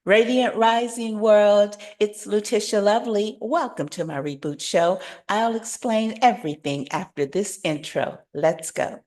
Radiant Rising World, it's Letitia Lovely. Welcome to my Reboot show. I'll explain everything after this intro. Let's go.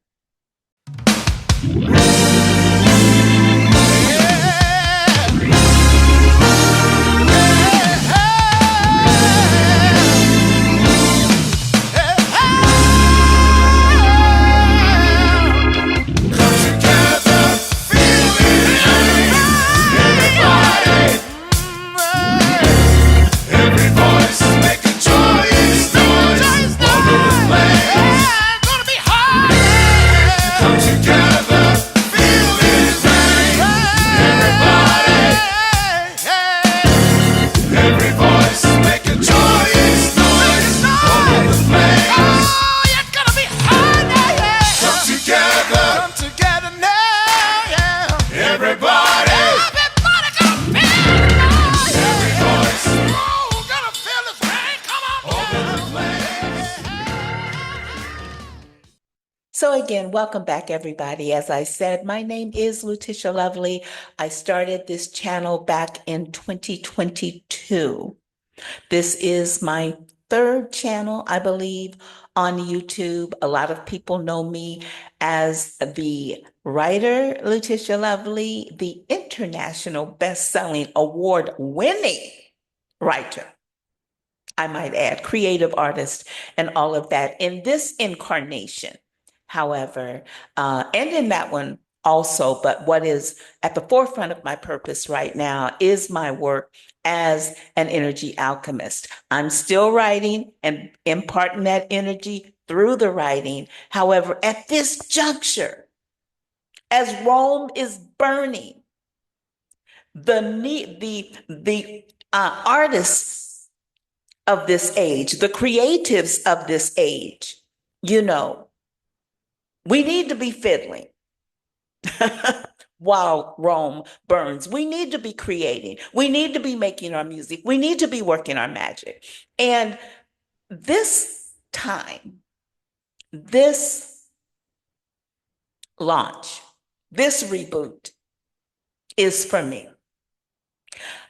So again, welcome back, everybody. As I said, my name is Letitia Lovely. I started this channel back in 2022. This is my third channel, I believe, on YouTube. A lot of people know me as the writer, Letitia Lovely, the international best-selling award-winning writer. I might add, creative artist and all of that. In this incarnation, however, and in that one also, but what is at the forefront of my purpose right now is my work as an energy alchemist. I'm still writing and imparting that energy through the writing. However, at this juncture, as Rome is burning, the artists of this age, the creatives of this age, we need to be fiddling while Rome burns. We need to be creating. We need to be making our music. We need to be working our magic. And this time, this launch, this reboot is for me.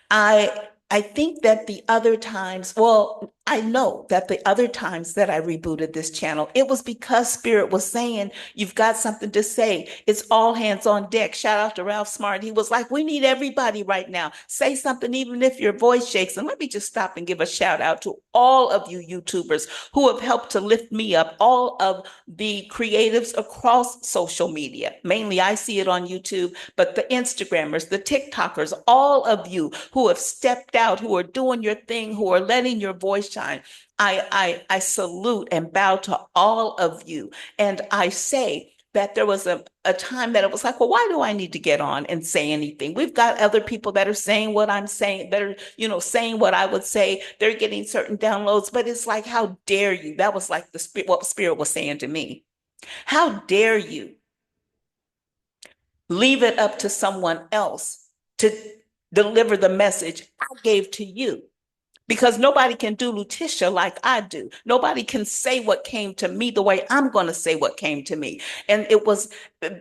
I think that the other times, well, I know that the other times that I rebooted this channel, it was because Spirit was saying, you've got something to say. It's all hands on deck. Shout out to Ralph Smart. He was like, we need everybody right now. Say something, even if your voice shakes. And let me just stop and give a shout out to all of you YouTubers who have helped to lift me up, all of the creatives across social media. Mainly I see it on YouTube, but the Instagrammers, the TikTokers, all of you who have stepped out, who are doing your thing, who are letting your voice shine. I salute and bow to all of you. And I say that there was a time that it was like, well, why do I need to get on and say anything? We've got other people that are saying what I'm saying, that are, saying what I would say. They're getting certain downloads, but it's like, how dare you? That was like what Spirit was saying to me. How dare you leave it up to someone else to deliver the message I gave to you? Because nobody can do Letitia like I do. Nobody can say what came to me the way I'm going to say what came to me. And it was,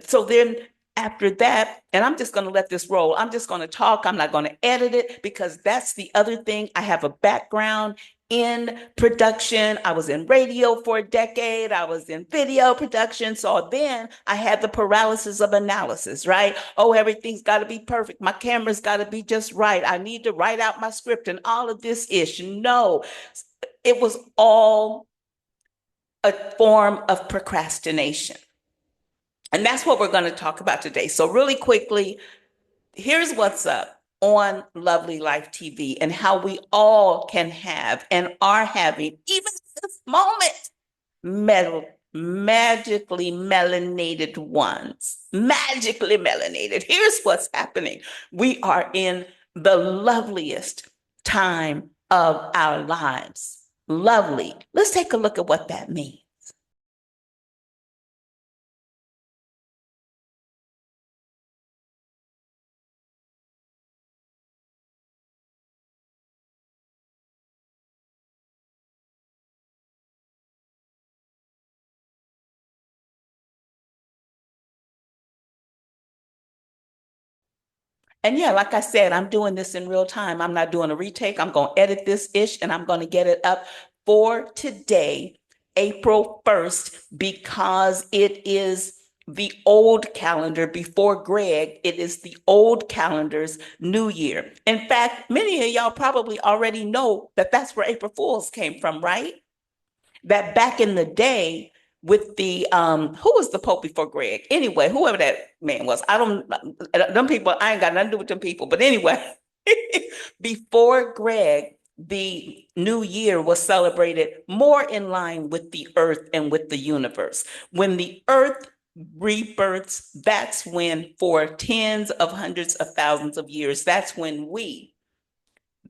so then after that, and I'm just going to let this roll. I'm just going to talk. I'm not going to edit it because that's the other thing. I have a background in production. I was in radio for a decade. I was in video production. So then I had the paralysis of analysis, right? Oh, everything's got to be perfect. My camera's got to be just right. I need to write out my script and all of this ish. No, it was all a form of procrastination. And that's what we're going to talk about today. So really quickly, here's what's up on Lovely Life TV and how we all can have and are having, even at this moment, magically melanated ones. Magically melanated. Here's what's happening. We are in the loveliest time of our lives. Lovely. Let's take a look at what that means. And yeah, like I said, I'm doing this in real time. I'm not doing a retake. I'm going to edit this ish and I'm going to get it up for today, April 1st, because it is the old calendar before Greg. It is the old calendar's new year. In fact, many of y'all probably already know that that's where April Fools came from, right? That back in the day with the who was the Pope before Greg? Anyway, whoever that man was, I don't them people, I ain't got nothing to do with them people. But anyway, before Greg, the new year was celebrated more in line with the earth and with the universe. When the earth rebirths, that's when for tens of hundreds of thousands of years, that's when we,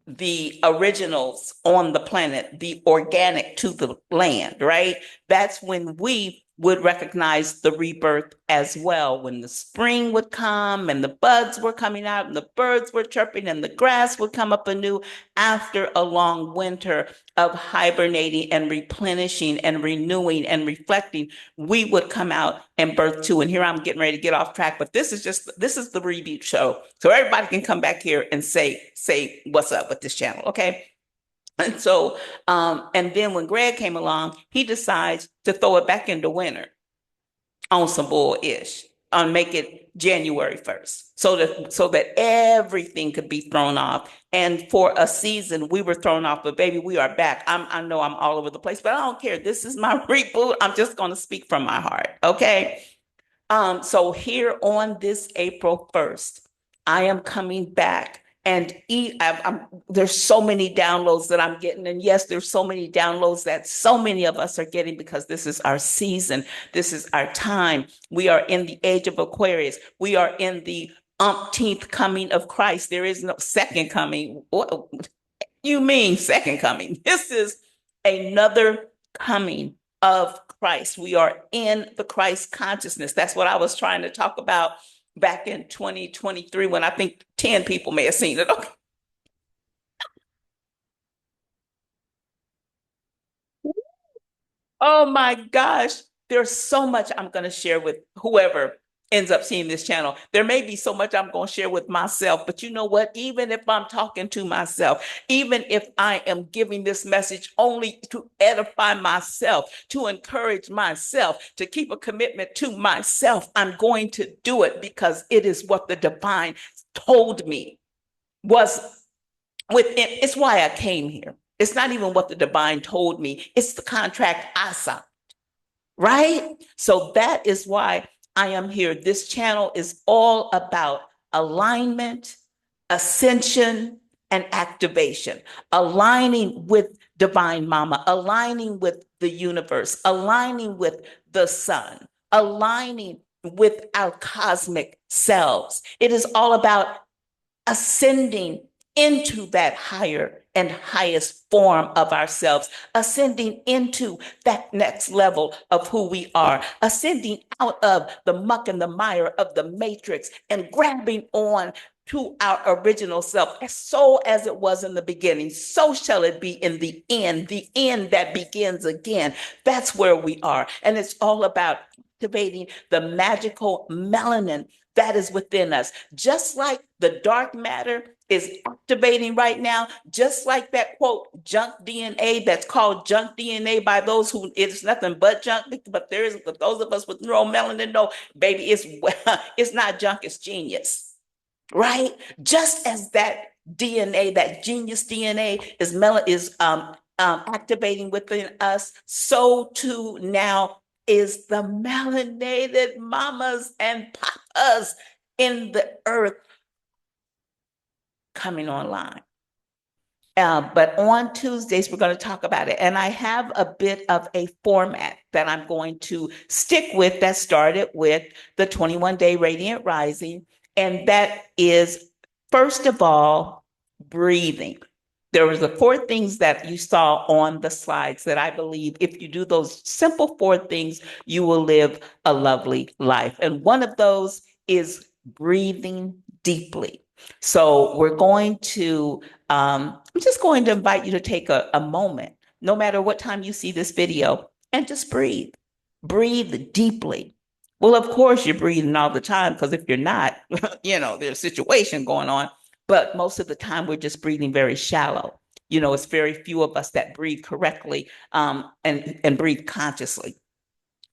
the originals on the planet, the organic to the land, right? That's when we would recognize the rebirth as well. When the spring would come and the buds were coming out and the birds were chirping and the grass would come up anew after a long winter of hibernating and replenishing and renewing and reflecting, we would come out and birth too. And here I'm getting ready to get off track, but this is the Reboot show. So everybody can come back here and say what's up with this channel, okay? And so, and then when Greg came along, he decides to throw it back into winter on some bull-ish, on make it January 1st, so that everything could be thrown off. And for a season, we were thrown off, but baby, we are back. I know I'm all over the place, but I don't care. This is my reboot. I'm just going to speak from my heart, okay? So here on this April 1st, I am coming back and there's so many downloads that I'm getting. And yes, there's so many downloads that so many of us are getting because this is our season. This is our time. We are in the age of Aquarius. We are in the umpteenth coming of Christ. There is no second coming. What you mean second coming? This is another coming of Christ. We are in the Christ consciousness. That's what I was trying to talk about back in 2023 when I think 10 people may have seen it. Okay. Oh my gosh. There's so much I'm going to share with whoever ends up seeing this channel. There may be so much I'm going to share with myself, but you know what? Even if I'm talking to myself, even if I am giving this message only to edify myself, to encourage myself, to keep a commitment to myself, I'm going to do it because it is what the divine told me was within. It's why I came here. It's not even what the divine told me. It's the contract I signed, right? So that is why I am here. This channel is all about alignment, ascension, and activation, aligning with divine mama, aligning with the universe, aligning with the sun, aligning with our cosmic selves. It is all about ascending into that higher and highest form of ourselves, ascending into that next level of who we are, ascending out of the muck and the mire of the matrix and grabbing on to our original self. So as it was in the beginning, so shall it be in the end that begins again. That's where we are. And it's all about activating the magical melanin that is within us. Just like the dark matter is activating right now, just like that quote, junk DNA, that's called junk DNA by those who it's nothing but junk, but there is, but those of us with neuromelanin know, baby, it's not junk, it's genius, right? Just as that DNA, that genius DNA is activating within us, so too now is the melanated mamas and papas in the earth coming online. But on Tuesdays, we're going to talk about it. And I have a bit of a format that I'm going to stick with that started with the 21-day Radiant Rising. And that is, first of all, breathing. There was the 4 things that you saw on the slides that I believe if you do those simple 4 things, you will live a lovely life. And one of those is breathing deeply. So we're going to, I'm just going to invite you to take a moment, no matter what time you see this video, and just breathe. Breathe deeply. Well, of course, you're breathing all the time because if you're not, there's a situation going on. But most of the time, we're just breathing very shallow. It's very few of us that breathe correctly and breathe consciously.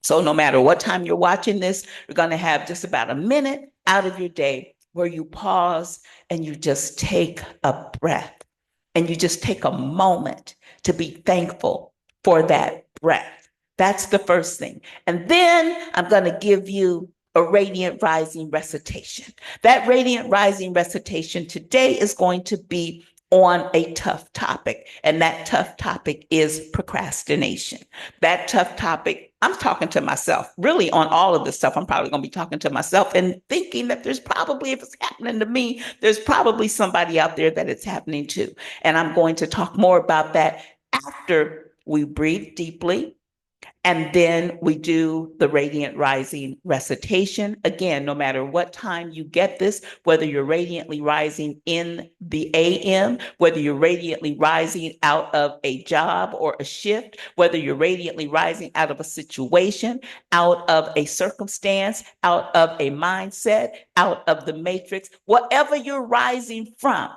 So no matter what time you're watching this, you're going to have just about a minute out of your day where you pause and you just take a breath and you just take a moment to be thankful for that breath. That's the first thing. And then I'm going to give you a radiant rising recitation. That radiant rising recitation today is going to be on a tough topic. And that tough topic is procrastination. That tough topic, I'm talking to myself, really on all of this stuff. I'm probably going to be talking to myself and thinking that there's probably, if it's happening to me, there's probably somebody out there that it's happening to. And I'm going to talk more about that after we breathe deeply. And then we do the radiant rising recitation. Again, no matter what time you get this, whether you're radiantly rising in the AM, whether you're radiantly rising out of a job or a shift, whether you're radiantly rising out of a situation, out of a circumstance, out of a mindset, out of the matrix, whatever you're rising from,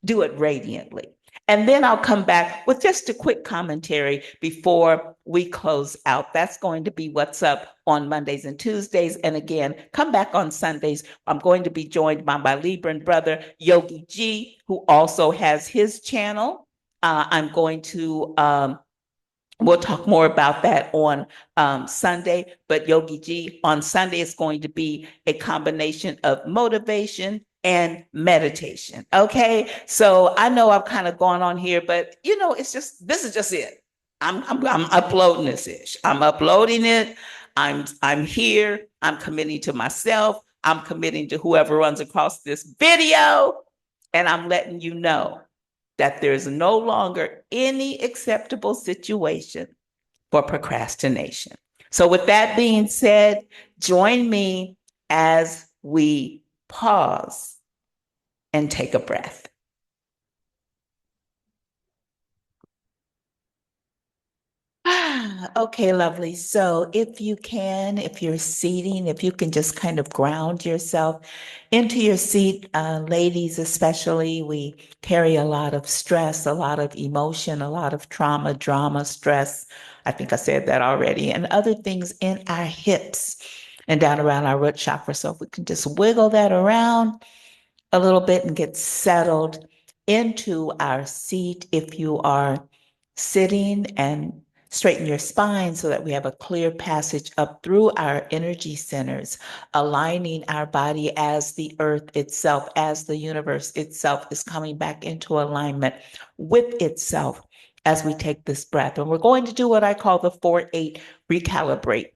do it radiantly. And then I'll come back with just a quick commentary before we close out. That's going to be what's up on Mondays and Tuesdays. And again, come back on Sundays. I'm going to be joined by my Libran brother, Yogi G, who also has his channel. I'm going to we'll talk more about that on Sunday, but Yogi G on Sunday is going to be a combination of motivation and meditation. Okay. So I know I've kind of gone on here, but this is just it. I'm uploading this ish. I'm uploading it. I'm here. I'm committing to myself. I'm committing to whoever runs across this video. And I'm letting you know that there's no longer any acceptable situation for procrastination. So with that being said, join me as we pause and take a breath. Okay, lovely. So if you're seating, if you can just kind of ground yourself into your seat, ladies especially, we carry a lot of stress, a lot of emotion, a lot of trauma, drama, stress. I think I said that already, and other things in our hips and down around our root chakra. So if we can just wiggle that around a little bit and get settled into our seat. If you are sitting, and straighten your spine so that we have a clear passage up through our energy centers, aligning our body as the earth itself, as the universe itself is coming back into alignment with itself as we take this breath. And we're going to do what I call the 4-8 recalibrate.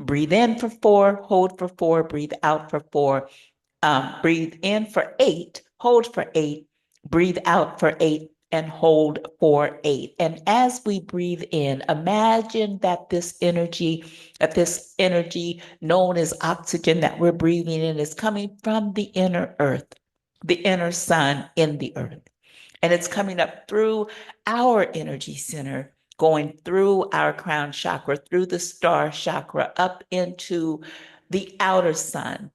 Breathe in for 4, hold for 4, breathe out for 4. Breathe in for 8, hold for 8, breathe out for 8, and hold for 8. And as we breathe in, imagine that this energy known as oxygen that we're breathing in is coming from the inner earth, the inner sun in the earth. And it's coming up through our energy center, going through our crown chakra, through the star chakra, up into the outer sun.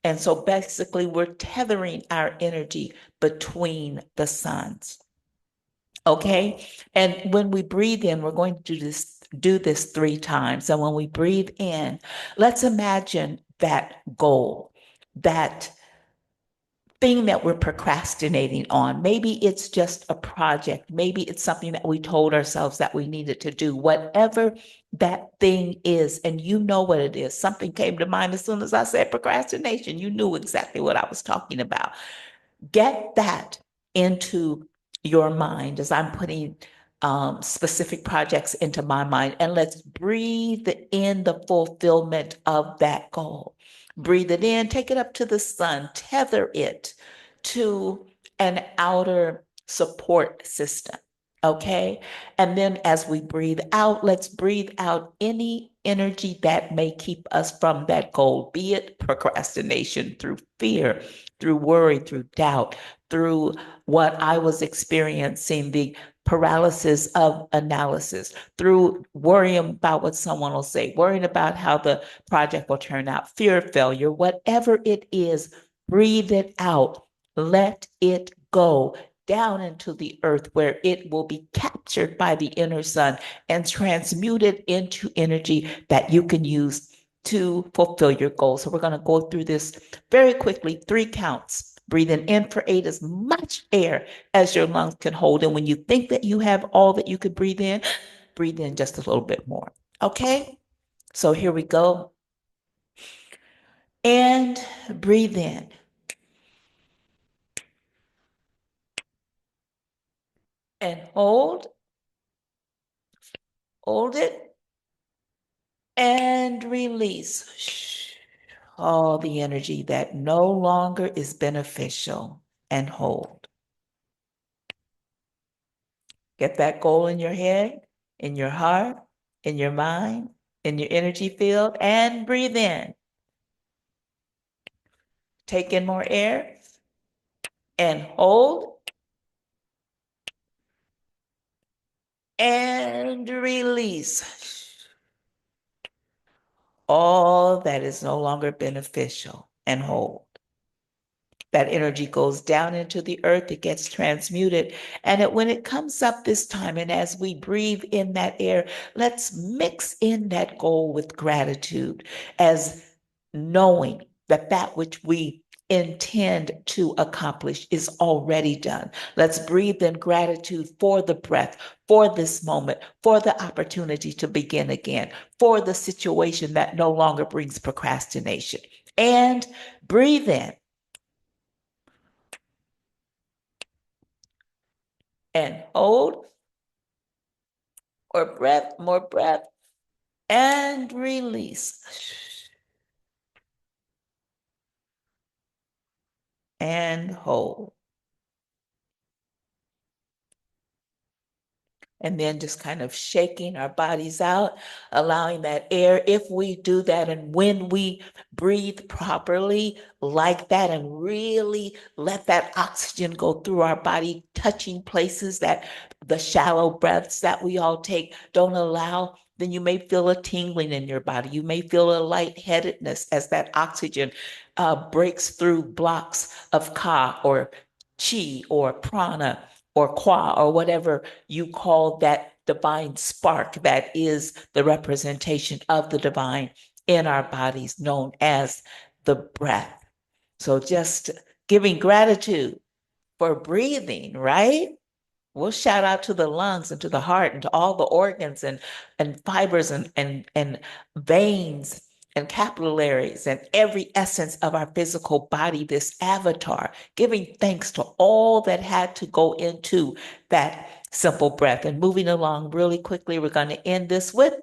And so basically, we're tethering our energy between the suns. Okay. And when we breathe in, we're going to do this 3 times. And when we breathe in, let's imagine that goal, that thing that we're procrastinating on. Maybe it's just a project. Maybe it's something that we told ourselves that we needed to do. Whatever that thing is, and you know what it is. Something came to mind as soon as I said procrastination. You knew exactly what I was talking about. Get that into your mind as I'm putting specific projects into my mind, and let's breathe in the fulfillment of that goal. Breathe it in, take it up to the sun, tether it to an outer support system. Okay. And then as we breathe out, let's breathe out any energy that may keep us from that goal, be it procrastination, through fear, through worry, through doubt, through what I was experiencing, the paralysis of analysis, through worrying about what someone will say, worrying about how the project will turn out, fear of failure, whatever it is, breathe it out. Let it go down into the earth where it will be captured by the inner sun and transmuted into energy that you can use to fulfill your goals. So we're going to go through this very quickly, 3 counts. Breathing in for 8, as much air as your lungs can hold. And when you think that you have all that you could breathe in just a little bit more. Okay? So here we go. And breathe in. And hold. Hold it. And release. All the energy that no longer is beneficial, and hold. Get that goal in your head, in your heart, in your mind, in your energy field, and breathe in. Take in more air and hold and release all that is no longer beneficial, and hold. That energy goes down into the earth, it gets transmuted. And when it comes up this time, and as we breathe in that air, let's mix in that goal with gratitude, as knowing that that which we intend to accomplish is already done. Let's breathe in gratitude for the breath, for this moment, for the opportunity to begin again, for the situation that no longer brings procrastination. And breathe in. And hold, or breath, more breath, and release. And hold. And then just kind of shaking our bodies out, allowing that air. If we do that, and when we breathe properly like that, and really let that oxygen go through our body, touching places that the shallow breaths that we all take don't allow, then you may feel a tingling in your body. You may feel a lightheadedness as that oxygen breaks through blocks of ka, or chi, or prana, or qua, or whatever you call that divine spark that is the representation of the divine in our bodies, known as the breath. So just giving gratitude for breathing, right? We'll shout out to the lungs and to the heart and to all the organs and fibers and veins and capillaries and every essence of our physical body, this avatar, giving thanks to all that had to go into that simple breath. And moving along really quickly, we're going to end this with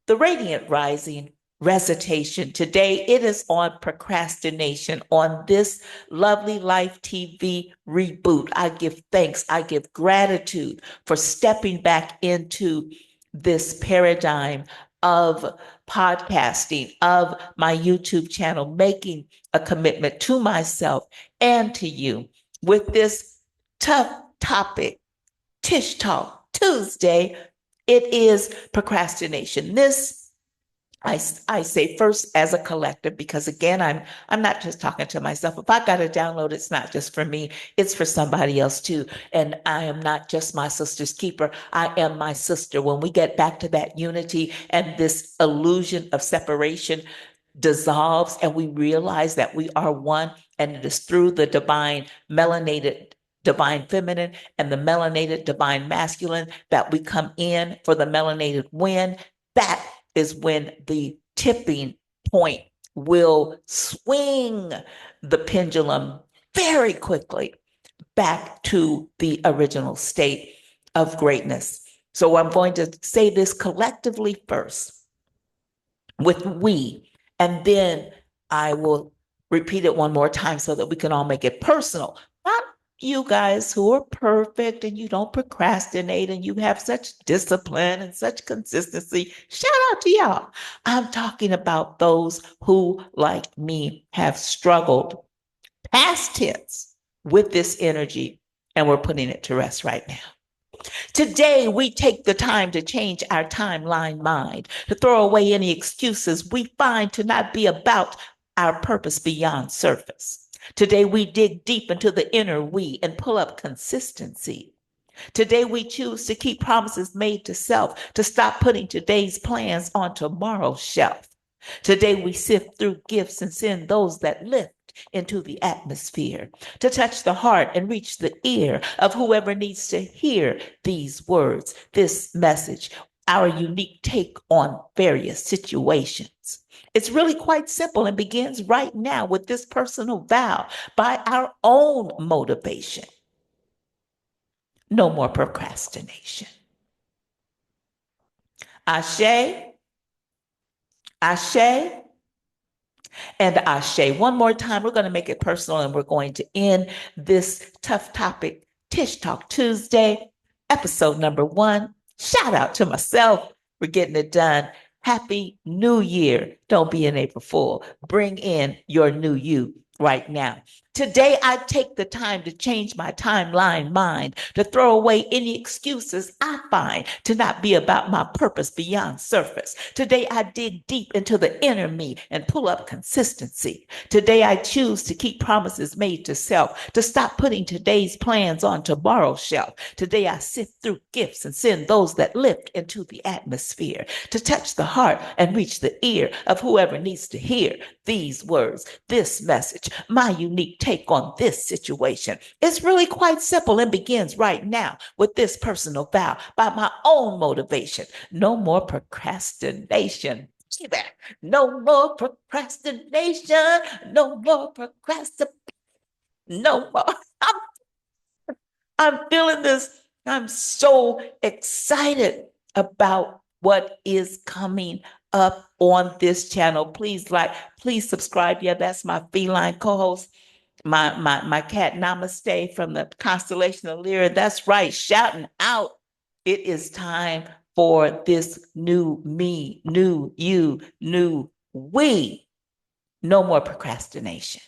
the Radiant Rising recitation. Today, it is on procrastination on this Lovely Life TV reboot. I give thanks, I give gratitude for stepping back into this paradigm of podcasting, of my YouTube channel, making a commitment to myself and to you with this tough topic, Tish Talk Tuesday. It is procrastination. This I say first as a collective, because again, I'm not just talking to myself. If I got to download, it's not just for me, it's for somebody else too. And I am not just my sister's keeper. I am my sister. When we get back to that unity and this illusion of separation dissolves, and we realize that we are one, and it is through the divine melanated divine feminine and the melanated divine masculine that we come in for the melanated wind, that is when the tipping point will swing the pendulum very quickly back to the original state of greatness. So I'm going to say this collectively first with we, and then I will repeat it one more time so that we can all make it personal. Not you guys who are perfect and you don't procrastinate and you have such discipline and such consistency. Shout out to y'all. I'm talking about those who, like me, have struggled past tense with this energy and we're putting it to rest right now. Today, we take the time to change our timeline mind, to throw away any excuses we find to not be about our purpose beyond surface. Today, we dig deep into the inner we and pull up consistency. Today, we choose to keep promises made to self, to stop putting today's plans on tomorrow's shelf. Today, we sift through gifts and send those that lift into the atmosphere, to touch the heart and reach the ear of whoever needs to hear these words, this message, our unique take on various situations. It's really quite simple and begins right now with this personal vow by our own motivation. No more procrastination. Ashe, Ashe, and Ashe. One more time, we're going to make it personal and we're going to end this tough topic Tish Talk Tuesday, episode number 1. Shout out to myself for getting it done. Happy New Year. Don't be an April Fool. Bring in your new you right now. Today, I take the time to change my timeline mind, to throw away any excuses I find to not be about my purpose beyond surface. Today, I dig deep into the inner me and pull up consistency. Today, I choose to keep promises made to self, to stop putting today's plans on tomorrow's shelf. Today, I sift through gifts and send those that lift into the atmosphere, to touch the heart and reach the ear of whoever needs to hear these words, this message, my unique take on this situation. It's really quite simple and begins right now with this personal vow by my own motivation. No more procrastination. See that? No more procrastination. No more procrastination. No more. I'm feeling this. I'm so excited about what is coming up on this channel. Please like, please subscribe. Yeah, that's my feline co-host, my cat Namaste from the constellation of Lyra. That's right, shouting out. It is time for this new me, new you, new we. No more procrastination.